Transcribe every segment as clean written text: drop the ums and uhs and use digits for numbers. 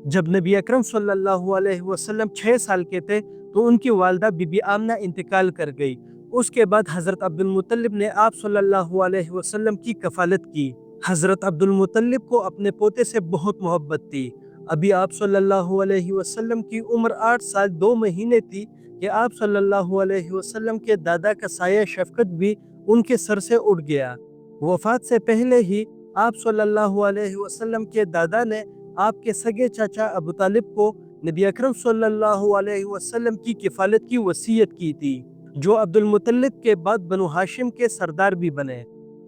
जब नबी अकरम सल्लल्लाहु अलैहि वसल्लम 6 साल के थे तो उनकी वालदा बीबी आमना इंतकाल कर गई। उसके बाद हज़रत अब्दुल मुत्तलिब ने आप सल्लल्लाहु अलैहि वसल्लम की कफालत की। हज़रत अब्दुल मुत्तलिब को अपने पोते से बहुत मोहब्बत थी। अभी आप सल्लल्लाहु अलैहि वसल्लम की उम्र 8 साल 2 महीने थी कि आप सल्लल्लाहु अलैहि वसल्लम के दादा का साया शफकत भी उनके सर से उड़ गया। वफात से पहले ही आप सल्लल्लाहु अलैहि वसल्लम के दादा ने आपके सगे चाचा अबू तालिब को नबी अकरम सल्लल्लाहु अलैहि वसल्लम की किफ़ालत की वसीयत की थी, जो अब्दुल मुत्तलिब के बाद बनु हाशिम के सरदार भी बने।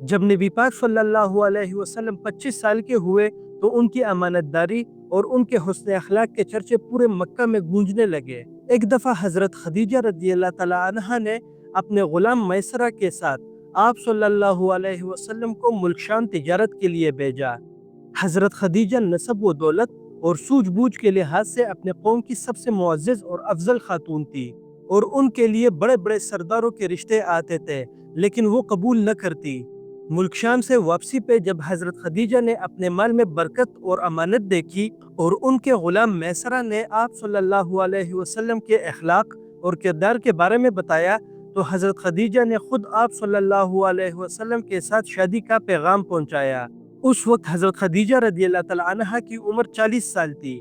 जब नबी पाक सल्लल्लाहु अलैहि वसल्लम 25 साल के हुए तो उनकी अमानतदारी और उनके हुस्न अखलाक के चर्चे पूरे मक्का में गूंजने लगे। एक दफ़ा हज़रत खदीजा रज़ियल्लाहु तआला अन्हा ने अपने गुलाम मैसरा के साथ आप सल्लल्लाहु अलैहि वसल्लम को मुल्क शाम तिजारत के लिए भेजा। हज़रत खदीजा नसब व दौलत और सूझबूझ के लिहाज से अपने कौम की सबसे मुअज़्ज़ज़ और अफजल खातून थी और उनके लिए बड़े बड़े सरदारों के रिश्ते आते थे, लेकिन वो कबूल न करती। मुल्क शाम से वापसी पे जब हज़रत खदीजा ने अपने माल में बरकत और अमानत देखी और उनके गुलाम मैसरा ने आप सल्लल्लाहु अलैहि वसल्लम के अखलाक और किरदार के बारे में बताया, तो हज़रत खदीजा ने खुद आप सल्लल्लाहु अलैहि वसल्लम के साथ शादी का पैगाम पहुंचाया। उस वक्त हज़रत खदीजा रज़ियल्लाहु तआला अन्हा की उम्र 40 साल थी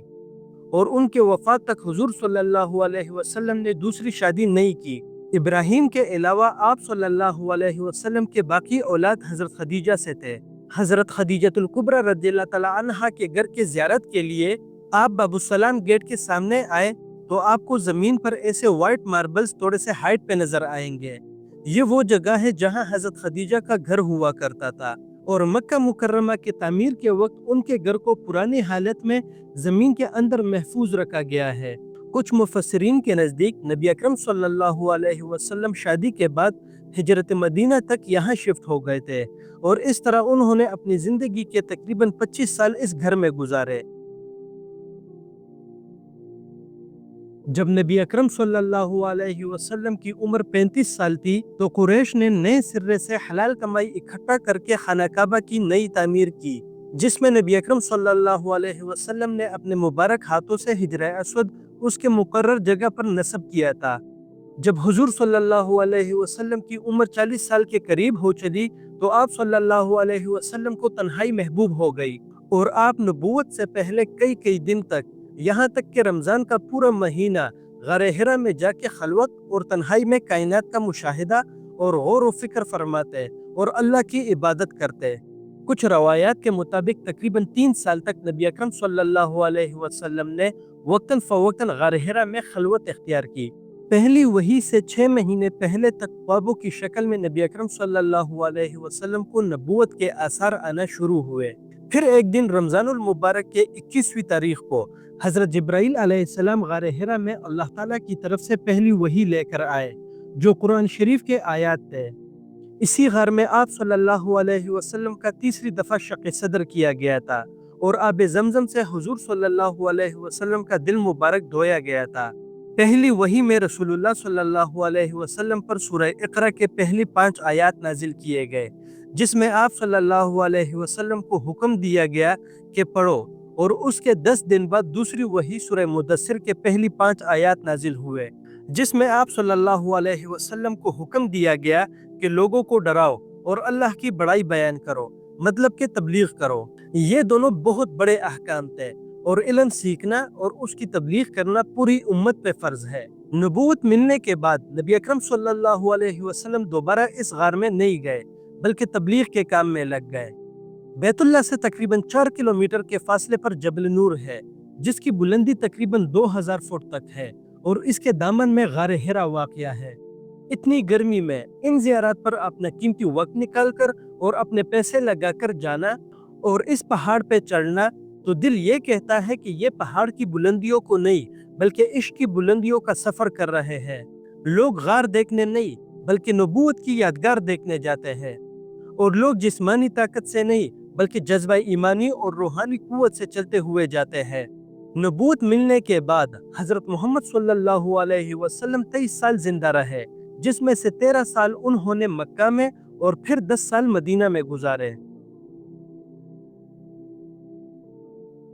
और उनके वफात तक हुजूर सल्लल्लाहु अलैहि वसल्लम ने दूसरी शादी नहीं की। इब्राहीम के अलावा आप सल्लल्लाहु अलैहि वसल्लम के बाकी औलाद हज़रत खदीजा से थे। हज़रत खदीजतुल कुबरा रज़ियल्लाहु तआला अन्हा के घर के ज़ियारत के लिए आप बाबुसलाम गेट के सामने आए तो आपको ज़मीन पर ऐसे वाइट मार्बल्स थोड़े से हाइट पे नज़र आएंगे। ये वो जगह है जहाँ हज़रत खदीजा का घर हुआ करता था और मक्का मुकर्रमा के तामीर के वक्त उनके घर को पुरानी हालत में ज़मीन के अंदर महफूज रखा गया है। कुछ मुफस्सिरीन के नज़दीक नबी अकरम सल्लल्लाहु अलैहि वसल्लम शादी के बाद हिजरत मदीना तक यहाँ शिफ्ट हो गए थे और इस तरह उन्होंने अपनी ज़िंदगी के तकरीबन 25 साल इस घर में गुजारे। जब नबी अकरम सल्लल्लाहु अलैहि वसल्लम की उम्र 35 साल थी तो कुरैश ने नए सिरे से हलाल कमाई इकट्ठा करके खाना काबा की नई तामीर की, जिसमें नबी अकरम सल्लल्लाहु अलैहि वसल्लम ने अपने मुबारक हाथों से हिजर असवद उसके मुकर्रर जगह पर नस्ब किया था। जब हुजूर सल्लल्लाहु अलैहि वसल्लम की उम्र 40 साल के करीब हो चली तो आप सल्लल्लाहु अलैहि वसल्लम को तन्हाई महबूब हो गई और आप नबूवत से पहले कई कई दिन तक, यहाँ तक कि रमज़ान का पूरा महीना गारे हिरा में जाके खलवत और तन्हाई में कायनात का मुशाहिदा और गौर व फिक्र फरमाते और अल्लाह की इबादत करते। कुछ रवायात के मुताबिक तकरीबन 3 साल तक नबी अकरम सल्लल्लाहु अलैहि वसल्लम ने वक्तन फ़वक्तन गारे हिरा में खलवत इख्तियार की। पहली वही से 6 महीने पहले तक ख्वाबों की शक्ल में नबी अकरम सल्लल्लाहु अलैहि वसल्लम को नबूवत के आसार आना शुरू हुए। फिर एक दिन रमज़ानुल मुबारक के 21वीं तारीख को हज़रत जिब्राईल अलैहिस्सलाम गारे हिरा में अल्लाह ताला की तरफ से पहली वही लेकर आए, जो कुरान शरीफ के आयात थे। इसी घर में आप सल्लल्लाहु अलैहि वसल्लम का तीसरी दफ़ा शक़ सदर किया गया था और आब ज़मज़म से हुजूर सल्लल्लाहु अलैहि वसल्लम का दिल मुबारक धोया गया था। पहली वही में रसूलुल्लाह सल्लल्लाहु अलैहि वसल्लम पर सूरह इक़रा के पहली 5 आयात नाजिल किए गए, जिसमें आप सल्लल्लाहु अलैहि वसल्लम को हुक्म दिया गया कि पढ़ो, और उसके 10 दिन बाद दूसरी वही सूरह मुदस्सिर के पहली 5 आयात नाजिल हुए, जिसमें आप सल्लल्लाहु अलैहि वसल्लम को हुक्म दिया गया कि लोगों को डराओ और अल्लाह की बड़ाई बयान करो, मतलब कि तबलीग करो। ये दोनों बहुत बड़े अहकाम थे और इल्म सीखना और उसकी तबलीग करना पूरी उम्मत पे फर्ज है। नबूवत मिलने के बाद नबी अकरम सल्लल्लाहु अलैहि वसल्लम दोबारा इस गार में नहीं गए, बल्कि तबलीग के काम में लग गए। बैतुल्लाह से तकरीबन 4 किलोमीटर के फासले पर जबल नूर है, जिसकी बुलंदी तकरीबन 2000 फुट तक है और इसके दामन में गारे हिरा वाक़या है। इतनी गर्मी में इन ज़ियारत पर अपना कीमती वक्त निकाल कर और अपने पैसे लगाकर जाना और इस पहाड़ पे चढ़ना, तो दिल ये कहता है कि ये पहाड़ की बुलंदियों को नहीं बल्कि इश्क की बुलंदियों का सफ़र कर रहे हैं। लोग गार देखने नहीं बल्कि नबूवत की यादगार देखने जाते हैं, और लोग जिस्मानी ताकत से नहीं बल्कि जज्बा ईमानी और रूहानी कुव्वत से चलते हुए जाते हैं। नबूवत मिलने के बाद हज़रत मोहम्मद सल्लल्लाहु अलैहि वसल्लम 23 साल जिंदा रहे, जिसमें से 13 साल उन्होंने मक्का में और फिर 10 साल मदीना में गुजारे।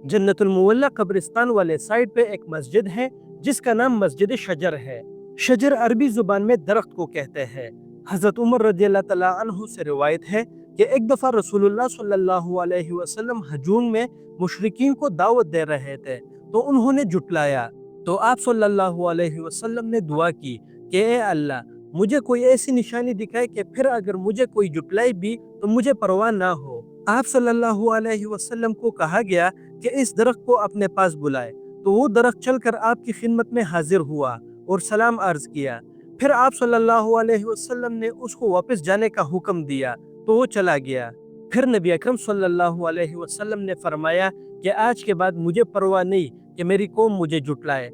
जन्नत मुअल्ला कब्रिस्तान वाले साइड पे एक मस्जिद है जिसका नाम मस्जिद शजर है। शजर अरबी जुबान में दरख्त को कहते हैं। हजरत उमर रज़ियल्लाहु तआला अन्हु से रिवायत है कि एक दफ़ा रसूलुल्लाह सल्लल्लाहु अलैहि वसल्लम हजून में मुशरिकीन को दावत दे रहे थे तो उन्होंने जुटलाया। तो आप सल्लल्लाहु अलैहि वसल्लम ने दुआ की कि ए अल्लाह, मुझे कोई ऐसी निशानी दिखाए कि फिर अगर मुझे कोई जुटलाए भी तो मुझे परवाह ना हो। आप सल्लल्लाहु अलैहि वसल्लम को कहा गया कि इस दरख्त को अपने पास बुलाए, तो वो दरख्त चलकर आपकी खिदमत में हाजिर हुआ और सलाम अर्ज किया। फिर आप सल्लल्लाहु अलैहि वसल्लम ने उसको वापस जाने का हुक्म दिया तो वो चला गया। फिर नबी अकरम सल्लल्लाहु अलैहि वसल्लम ने फरमाया कि आज के बाद मुझे परवाह नहीं कि मेरी कौम मुझे जुटलाए।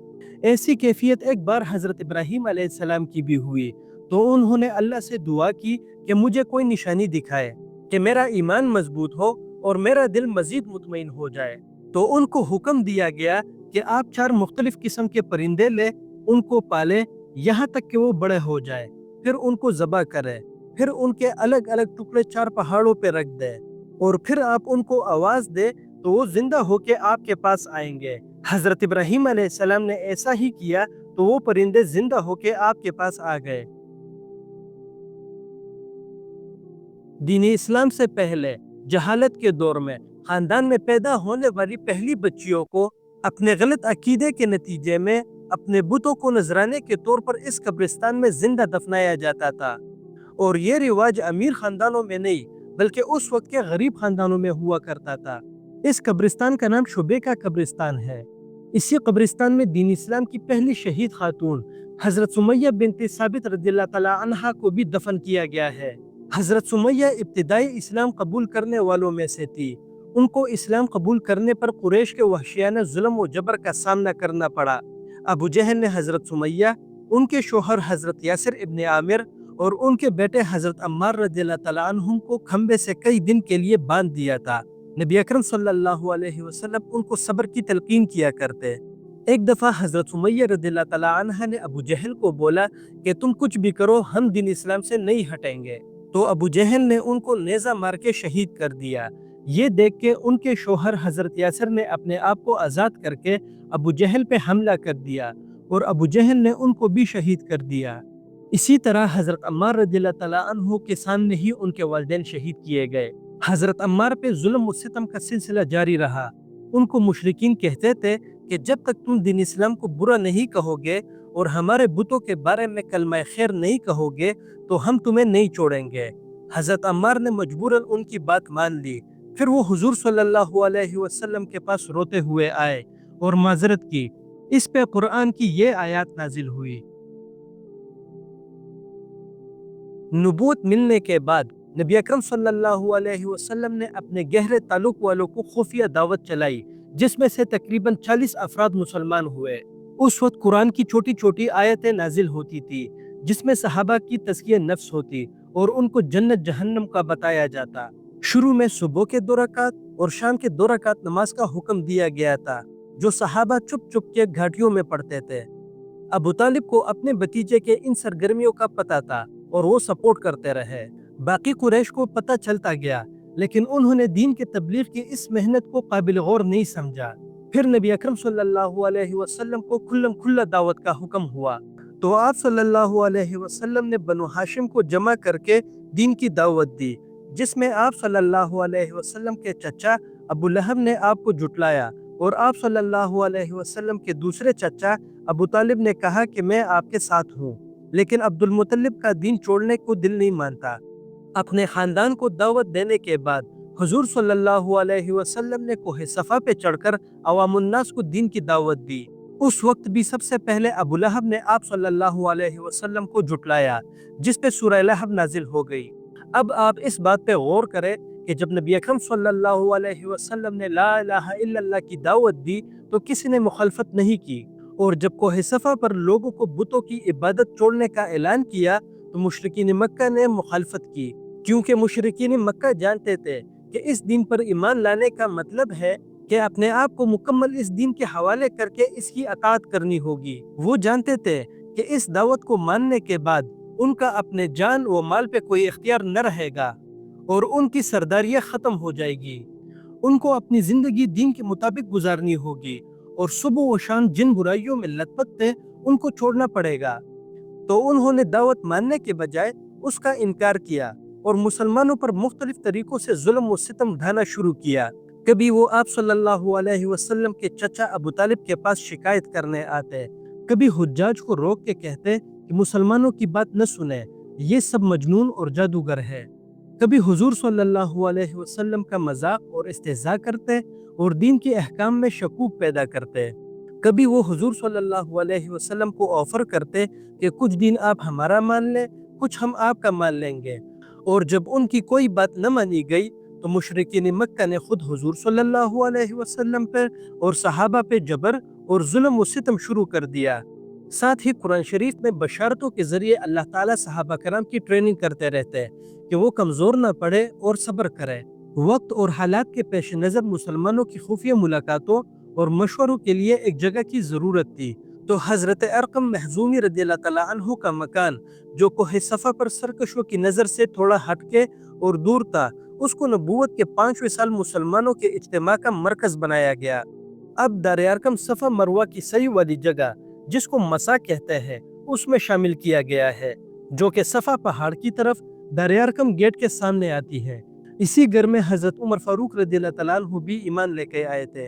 ऐसी कैफियत एक बार हजरत इब्राहीम अलैहिस्सलाम की भी हुई, तो उन्होंने अल्लाह से दुआ की कि मुझे कोई निशानी दिखाए कि मेरा ईमान मजबूत हो और मेरा दिल मजीद मुतमईन हो जाए। तो उनको हुक्म दिया गया कि आप 4 मुख्तलिफ किस्म के परिंदे ले, उनको पाले यहाँ तक कि वो बड़े हो जाए, फिर उनको ज़बह करें, फिर उनके अलग अलग टुकड़े 4 पहाड़ों पे रख दे और फिर आप उनको आवाज़ दे तो वो जिंदा होके आपके पास आएंगे। हजरत इब्राहीम अलैहिस्सलाम ने ऐसा ही किया तो वो परिंदे जिंदा होके आपके पास आ गए। दीनी इस्लाम से पहले जहालत के दौर में खानदान में पैदा होने वाली पहली बच्चियों को अपने गलत अकीदे के नतीजे में अपने बुतों को नजराने के तौर पर इस कब्रिस्तान में जिंदा दफनाया जाता था। और ये रिवाज अमीर खानदानों में नहीं बल्कि उस वक्त के गरीब खानदानों में हुआ करता था। इस कब्रिस्तान का नाम शुबे का कब्रिस्तान है। इसी कब्रिस्तान में दीन इस्लाम की पहली शहीद खातून हजरत सुमैया बिनते साबित रज़ियल्लाहु तआला अन्हा को भी दफन किया गया है। हजरत सुमैया इब्तिदाई इस्लाम कबूल करने वालों में से थी। उनको इस्लाम कबूल करने पर कुरैश के वहशियाना जुल्म व जबर का सामना करना पड़ा। अबू जहल ने हजरत सुमैया, उनके शोहर हजरत यासिर इब्ने आमिर और उनके बेटे हजरत अम्मार रज़ियल्लाहु तआला अन्हुम को खंबे से कई दिन के लिए बांध दिया था। नबी अकरम सल्लल्लाहु अलैहि वसल्लम उनको सब्र की तलकीन किया करते। एक दफ़ा हजरत सुमैया रज़ियल्लाहु तआला अन्हा ने अबू जहल को बोला कि तुम कुछ भी करो, हम दीन इस्लाम से नहीं हटेंगे। तो अबू जहल ने उनको नेज़ा मार के शहीद कर दिया। ये देख के उनके शोहर हजरत यासिर ने अपने आप को आज़ाद करके अबू जहल पे हमला कर दिया और अबू जहल ने उनको भी शहीद कर दिया। इसी तरह हजरत अम्मार रज़ियल्लाहु तआला अन्हु के सामने ही उनके वालिदैन शहीद किए गए। हजरत अम्मार पे जुल्म व सितम का सिलसिला जारी रहा। उनको मुशरिकीन कहते थे कि जब तक तुम दीन इस्लाम को बुरा नहीं कहोगे और हमारे बुतों के बारे में कलमा खैर नहीं कहोगे तो हम तुम्हें नहीं छोड़ेंगे। हजरत अम्मार ने मजबूरन उनकी बात मान ली। फिर वो हुजूर सल्लल्लाहु अलैहि वसल्लम के पास रोते हुए आए और माजरत की। इस पे कुरान की ये आयत नाजिल हुई। नबूवत मिलने के बाद नबी अकरम सल्लल्लाहु अलैहि वसल्लम ने अपने गहरे ताल्लुक वालों को खुफिया दावत चलाई, जिसमें से तकरीबन 40 अफराद मुसलमान हुए। उस वक्त कुरान की छोटी छोटी आयतें नाजिल होती थी जिसमें सहाबा की तज़किया नफ्स होती और उनको जन्नत जहन्नम का बताया जाता। शुरू में सुबह के 2 रकात और शाम के 2 रकात नमाज का हुक्म दिया गया था, जो सहाबा चुप चुप के घाटियों में पढ़ते थे। अबू तालिब को अपने भतीजे के इन सरगर्मियों का पता था और वो सपोर्ट करते रहे। बाकी कुरैश को पता चलता गया, लेकिन उन्होंने दीन के तबलीग की इस मेहनत को काबिल गौर नहीं समझा। फिर नबी अकरम सल्लल्लाहु अलैहि वसल्लम को खुल्लम खुल्ला दावत का हुक्म हुआ, तो आप सल्लल्लाहु अलैहि वसल्लम ने बनु हाशिम को जमा करके दीन की दावत दी, जिसमें आप सल्लल्लाहु अलैहि वसल्लम के चचा अबू लहब ने आपको जुटलाया और आप सल्लल्लाहु अलैहि वसल्लम के दूसरे चचा अबू तालिब ने कहा कि मैं आपके साथ हूँ, लेकिन अब्दुल मुत्तलिब का दीन छोड़ने को दिल नहीं मानता। अपने खानदान को दावत देने के बाद हुजूर सल्लल्लाहु अलैहि वसल्लम ने कोहे सफा पे चढ़कर अवामुन्नास को दीन की दावत दी। उस वक्त भी सबसे पहले अबू लहब ने आप सल्लल्लाहु अलैहि वसल्लम को जुटलाया, जिस पे सूरह लहब नाजिल हो गई। अब आप इस बात पे गौर करें कि जब नबी अकरम सल्लल्लाहु अलैहि वसल्लम ने ला इलाहा इल्लल्लाह की दावत दी तो किसी ने मुखालफत नहीं की, और जब कोहे सफा पर लोगों को बुतों की इबादत छोड़ने का ऐलान किया तो मुशरिकीन मक्का ने मुखालफत की, क्योंकि मुशरिकीन मक्का जानते थे कि इस दीन पर ईमान लाने का मतलब है कि अपने आप को मुकम्मल इस दीन के हवाले करके इसकी अताअत करनी होगी। वो जानते थे कि इस दावत को मानने के बाद उनका अपने जान व माल पे कोई इख्तियार न रहेगा और उनकी सरदारियाँ ख़त्म हो जाएगी। उनको अपनी जिंदगी दीन के मुताबिक गुजारनी होगी और सुबह व शाम जिन बुराइयों में लथपथ थे उनको छोड़ना पड़ेगा। तो उन्होंने दावत मानने के बजाय उसका इनकार किया और मुसलमानों पर मुख्तलिफ तरीकों से जुल्म व सितम ढाना शुरू किया। कभी वो आप सल्लल्लाहु अलैहि वसल्लम के चचा अबू तालिब के पास शिकायत करने आते, कभी हुज्जाज को रोक के कहते कि मुसलमानों की बात न सुने, ये सब मजनून और जादूगर है। कभी हुजूर सल्लल्लाहु अलैहि वसल्लम का मजाक और इस्तेज़ा करते और दीन के अहकाम में शकूक पैदा करते। कभी वो हुजूर सल्लल्लाहु अलैहि वसल्लम को ऑफर करते कि कुछ दिन आप हमारा मान लें, कुछ हम आपका मान लेंगे। और जब उनकी कोई बात न मानी गई तो मुशरिकीन मक्का ने खुद हुजूर सल्लल्लाहु अलैहि वसल्लम पर और सहाबा पे जबर और जुल्म व सितम शुरू कर दिया। साथ ही कुरान शरीफ में बशारतों के जरिए अल्लाह ताला सहाबा कराम की ट्रेनिंग करते रहते हैं कि वो कमज़ोर ना पड़े और सब्र करें। वक्त और हालात के पेश नज़र मुसलमानों की खुफिया मुलाकातों और मशवरों के लिए एक जगह की ज़रूरत थी। तो हज़रत अरकम महजूमी रज़ियल्लाहु तआला अन्हु का मकान, जो कोहे सफ़ा पर सरकशों की नज़र से थोड़ा हटके और दूर था, उसको नबूवत के 5वें साल मुसलमानों के इज्तिमा का मरकज़ बनाया गया। अब दार अरकम सफ़ा मरवा की सही वाली जगह, जिसको मसा कहते हैं, उसमें शामिल किया गया है, जो कि सफ़ा पहाड़ की तरफ दार अरकम गेट के सामने आती है। इसी घर में हज़रत उमर फारूक रज़ियल्लाहु तआला अन्हु भी ईमान लेके आए थे।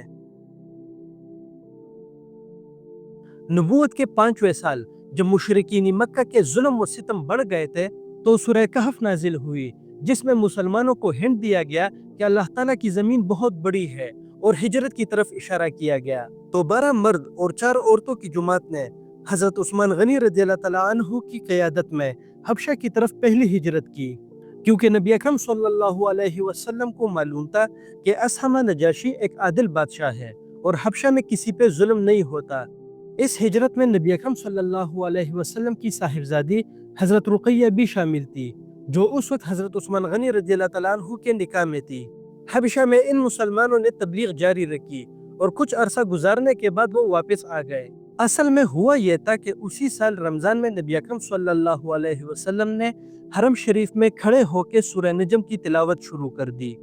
नबूवत के 5वें साल जब मुशरिकीन मक्का के जुल्म व सितम बढ़ गए थे तो सूरह कहफ नाजिल हुई, जिसमें मुसलमानों को हिंट दिया गया कि अल्लाह ताला की ज़मीन बहुत बड़ी है और हिजरत की तरफ इशारा किया गया। तो 12 मर्द और 4 औरतों की जुमात ने हज़रत उस्मान गनी रज़ियल्लाहु तआला अन्हु की क़यादत में हबशा की तरफ पहली हिजरत की, क्योंकि नबी अकरम सल्लल्लाहु अलैहि वसल्लम को मालूम था कि असहमा नजाशी एक आदिल बादशाह है और हबशा में किसी पे जुल्म नहीं होता। इस हिजरत में नबी अकरम सल्लल्लाहु अलैहि वसल्लम की साहिबजादी हज़रत रुक़ैया भी शामिल थी, जो उस वक्त हज़रत उस्मान गनी रज़ियल्लाहु तआला अन्हु के निकाह में थी। हबशा में इन मुसलमानों ने तबलीग जारी रखी और कुछ अरसा गुजारने के बाद वो वापस आ गए। असल में हुआ यह था कि उसी साल रमज़ान में नबी अकरम सल्लल्लाहु अलैहि वसल्लम ने हरम शरीफ में खड़े होकर सूरह नजम की तिलावत शुरू कर दी।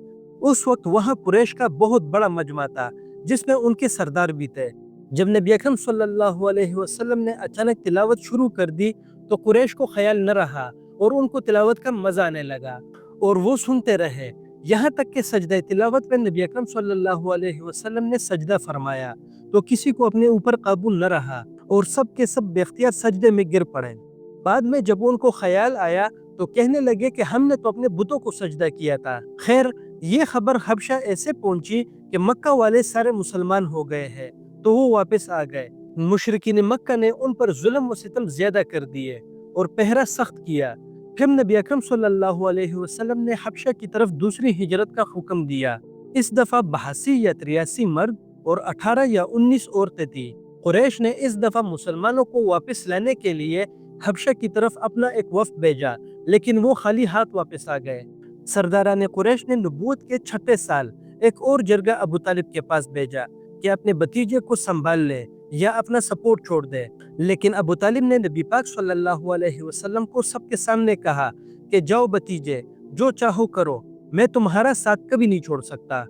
उस वक्त वहाँ कुरैश का बहुत बड़ा मजमा था, जिसमें उनके सरदार भी थे। जब नबी अकरम सल्लल्लाहु अलैहि वसल्लम ने अचानक तिलावत शुरू कर दी तो कुरैश को ख्याल न रहा और उनको तिलावत का मजा आने लगा और वो सुनते रहे, यहाँ तक कि सजदा तिलावत में नबी अकरम सल्लल्लाहु अलैहि वसल्लम ने सजदा फरमाया तो किसी को अपने ऊपर काबू न रहा और सब के सब बेख्तियार सजदे में गिर पड़े। बाद में जब उनको ख्याल आया तो कहने लगे कि हमने तो अपने बुतों को सजदा किया था। खैर, ये खबर हबशा ऐसे पहुंची कि मक्का वाले सारे मुसलमान हो गए हैं, तो वो वापस आ गए। मुशरिकीन मक्का ने उन पर जुल्म व सितम ज्यादा कर दिए और पहरा सख्त किया। फिर नबी अकरम सल्लल्लाहु अलैहि वसल्लम ने हबशा की तरफ दूसरी हिजरत का हुक्म दिया। इस दफा 82 या 83 मर्द और 18 या 19 औरतें थी। कुरैश ने इस दफा मुसलमानों को वापस लाने के लिए हबशा की तरफ अपना एक वफ्द भेजा, लेकिन वो खाली हाथ वापस आ गए। सरदारान कुरैश ने नबूवत के 6ठे साल एक और जरगा अबू तालिब के पास भेजा कि अपने भतीजे को संभाल ले या अपना सपोर्ट छोड़ दे, लेकिन अबू तालिब ने नबी पाक सल्लल्लाहु अलैहि वसल्लम को सबके सामने कहा कि जाओ भतीजे, जो चाहो करो, मैं तुम्हारा साथ कभी नहीं छोड़ सकता।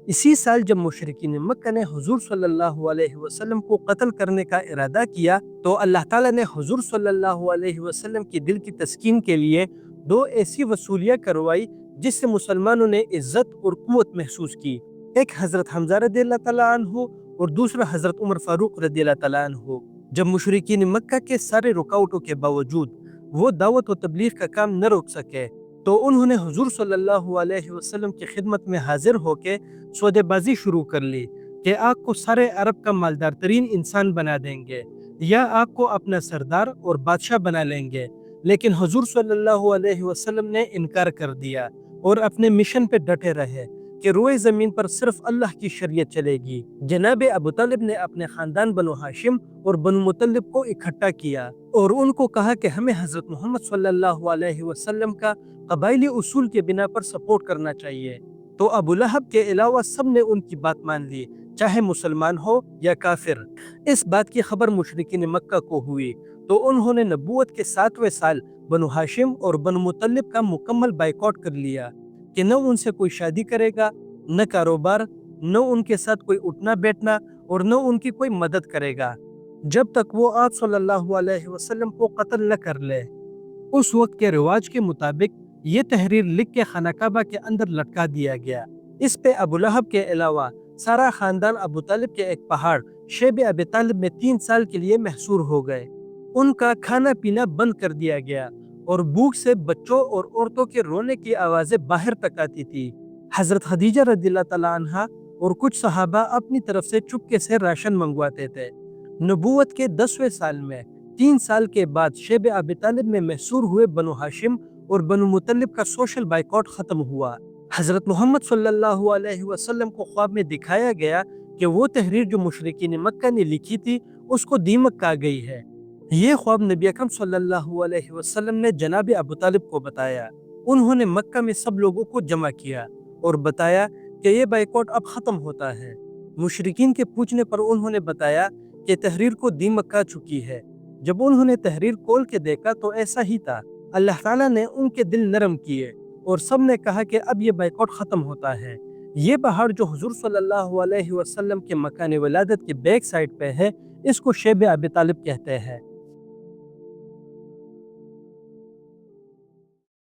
इसी साल जब मुशरिकीन मक्का ने हुजूर सल्लल्लाहु अलैहि वसल्लम को कत्ल करने का इरादा किया तो अल्लाह ताला ने हुजूर सल्लल्लाहु अलैहि वसल्लम की दिल की तस्कीन के लिए 2 ऐसी वसूलियाँ करवाई जिससे मुसलमानों ने इज्जत और कुव्वत महसूस की। एक हज़रत हमज़ा रज़ियल्लाहु तआला अन्हु और दूसरा हज़रत उमर फारूक रज़ियल्लाहु तआला अन्हु। जब मुशरिकीन मक्का के सारे रुकावटों के बावजूद वो दावत व तबलीग का काम न रोक सके तो उन्होंने हुजूर सल्लल्लाहु अलैहि वसल्लम की खिदमत में हाजिर होकर सौदेबाजी शुरू कर ली कि आपको सारे अरब का मालदार तरीन इंसान बना देंगे या आपको अपना सरदार और बादशाह बना लेंगे। लेकिन हुजूर सल्लल्लाहु अलैहि वसल्लम ने इनकार कर दिया और अपने मिशन पे डटे रहे कि रोए ज़मीन पर सिर्फ अल्लाह की शरीयत चलेगी। जनाब अबू तालिब ने अपने ख़ानदान बनु हाशिम और बनु मुतल्लिब को इकट्ठा किया और उनको कहा कि हमें हज़रत मोहम्मद सल्लल्लाहु अलैहि वसल्लम का क़बाइली उसूल के बिना पर सपोर्ट करना चाहिए। तो अबू लहब के अलावा सब ने उनकी बात मान ली, चाहे मुसलमान हो या काफिर। इस बात की खबर मुशरिकीन मक्का को हुई तो उन्होंने नबूवत के 7वें साल बनु हाशिम और बनु मुतल्लिब का मुकम्मल बाइकआउट कर लिया कि न उनसे कोई शादी करेगा, न कारोबार, न उनके साथ कोई उठना बैठना और न उनकी कोई मदद करेगा जब तक वो आप सल्लल्लाहु अलैहि वसल्लम को कत्ल न कर ले। उस वक्त के रिवाज के मुताबिक ये तहरीर लिख के खाना काबा के अंदर लटका दिया गया। इस पे अबू लहब के अलावा सारा खानदान अबू तालिब के एक पहाड़ शेब अबी तालिब में 3 साल के लिए महसूर हो गए। उनका खाना पीना बंद कर दिया गया और भूख से बच्चों और औरतों के रोने की आवाजें बाहर तक आती थी। हजरत खदीजा रदियल्लाहु तआला अन्हा और कुछ सहाबा अपनी तरफ से चुपके से राशन मंगवाते थे। नबूवत के 10वें साल में 3 साल के बाद शेब अबी तालिब में महसूर हुए बनु हाशिम और बनु मुतल्लिब का सोशल बाइकआउट खत्म हुआ। हजरत मोहम्मद सल्लल्लाहु अलैहि वसल्लम को ख्वाब में दिखाया गया कि वो तहरीर जो मुशरिकीन मक्का ने लिखी थी उसको दीमक आ गई है। ये ख्वाब नबी अकरम सल्लल्लाहु अलैहि वसल्लम ने जनाब अबू तालिब को बताया। उन्होंने मक्का में सब लोगों को जमा किया और बताया कि ये बाइकआउट अब खत्म होता है। मुशरिकीन के पूछने पर उन्होंने बताया कि तहरीर को दीमक आ चुकी है। जब उन्होंने तहरीर खोल के देखा तो ऐसा ही था। अल्लाह ताला ने उनके दिल नरम किए और सब ने कहा कि अब ये बाइकआउट खत्म होता है। ये पहाड़ जो हुजूर सल्लल्लाहु अलैहि वसल्लम के मकान विलादत के बैक साइड पे है, इसको शेब अबी तालिब कहते हैं।